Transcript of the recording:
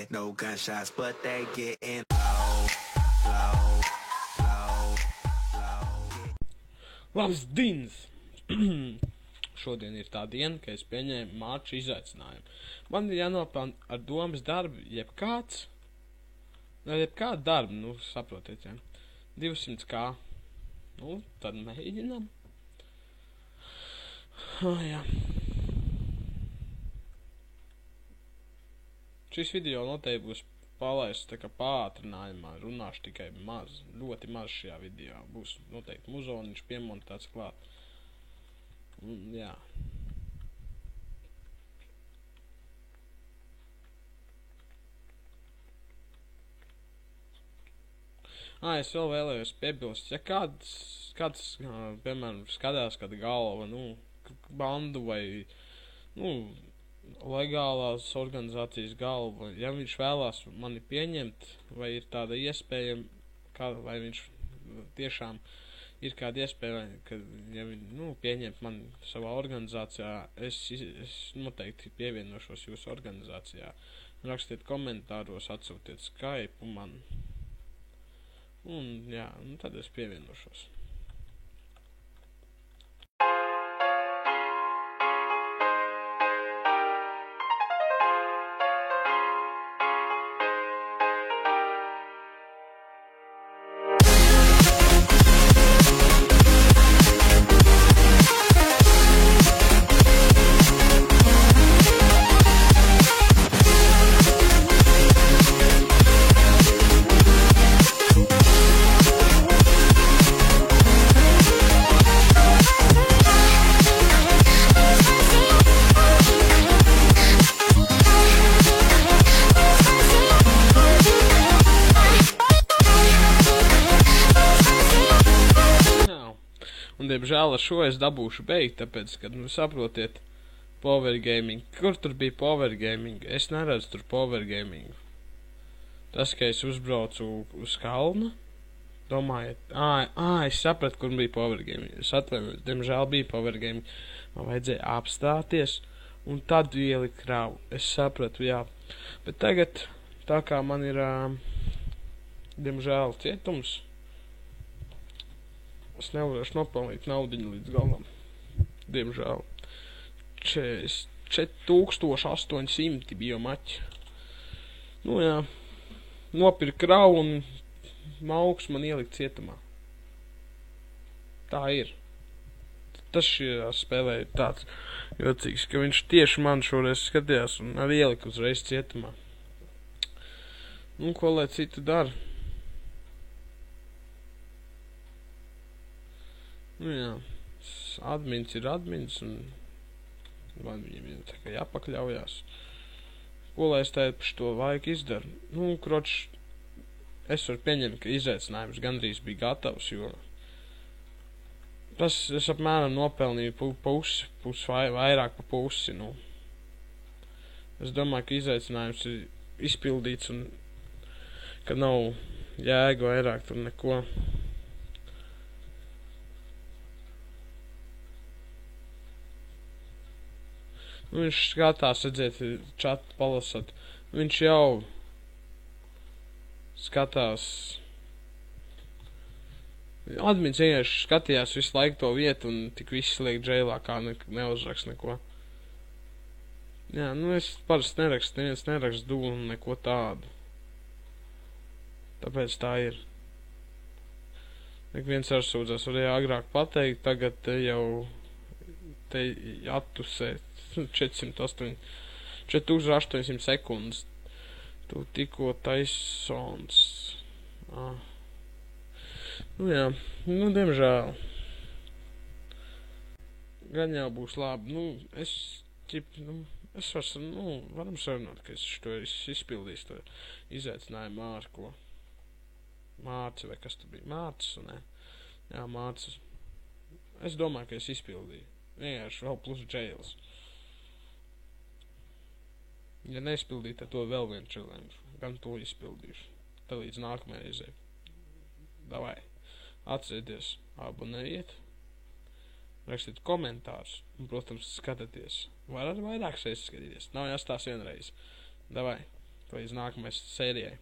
like no gunshots, but they getting low, low, low, low. Labs dienas! Šodien ir tā diena, ka es pieņēmu māču izaicinājumu. Man ir jānopelna ar domas darbu jebkāds, jebkādu darbu, saprotiet, ja? 200k. Tad mēģinām. Jā. Šis video noteikti būs palaists tā kā pātrinājumā, runāšu tikai maz, ļoti maz šajā video. Būs noteikti muzoniņš piemontēts klāt. Jā. Es vēl vēlējos piebilst, ja kāds, piemēram, skatās kāda galva, bandu vai, legālās organizācijas galva, ja viņš vēlās mani pieņemt, vai ir tāda iespēja, vai viņš tiešām ir kāda iespēja, ka, ja viņi, pieņemt mani savā organizācijā, es noteikti pievienošos jūsu organizācijā. Rakstiet komentāros, atsūtiet Skype man. Un, jā, tad es pievienošos. Un, diemžēl, ar šo es dabūšu beigt, tāpēc, kad, saprotiet, power gaming. Kur tur bija power gaming? Es neredzu tur power gaming. Tas, ka es uzbraucu uz kalnu, domājiet, es sapratu, kur bija power gaming. Es atvainojos, diemžēl bija power gaming. Man vajadzēja apstāties, un tad ielikt kravu. Es sapratu, jā. Bet tagad, tā kā man ir, diemžēl, cietums, es nevarēšu nopelnīt naudiņu līdz galam. Diemžēl. 4800 bija maķi. Jā. Nopirka kravu un mauks man ielikt cietumā. Tā ir. Tas šajā spēlē ir tāds jocīgs, ka viņš tieši man šoreiz skatījās un arī ielika uzreiz cietumā. Ko lai citu dara? Jā, admins ir admins, un man viņam ir tā kā jāpakļaujās. Ko lai es teicu par šo laiku izdaru? Kroč, es varu pieņemt, ka izaicinājums gandrīz bija gatavs, jo tas es apmēram nopelnīju vairāk pa pusi, Es domāju, ka izaicinājums ir izpildīts, un ka nav jēga vairāk tur neko. Viņš skatās, redziet, čatu palasat. Viņš jau skatās. Admins vienkārši skatījās visu laiku to vietu un tik viss liek džēlā, kā neuzrakst neko. Jā, es parasti nerakstu, neviens nerakstu dūmu neko tādu. Tāpēc tā ir. Viens ar sūdzās varēja agrāk pateikt, tagad jau te attusēt 4800 sekundes. Tu tikko taisons. Jā, diemžēl. Gan jau būs labi. Es varam sarunāt, ka es to izpildīšu, to izaicinājumu Mārko. Mārci, vai kas tu bija? Mārcis, ne? Jā, Mārcis. Es domāju, ka es izpildīju. Vienkārši vēl plus džēls. Ja neizpildīju, tad to vēl vienu challenge. Gan to izpildīšu. Tad līdz nākamajai reizei. Davai. Atsēties, abonējiet. Rakstiet komentārus. Un, protams, skatieties. Var arī vairākas reizes skatīties. Nav jāstās vienreiz. Davai. līdz nākamais sērijai.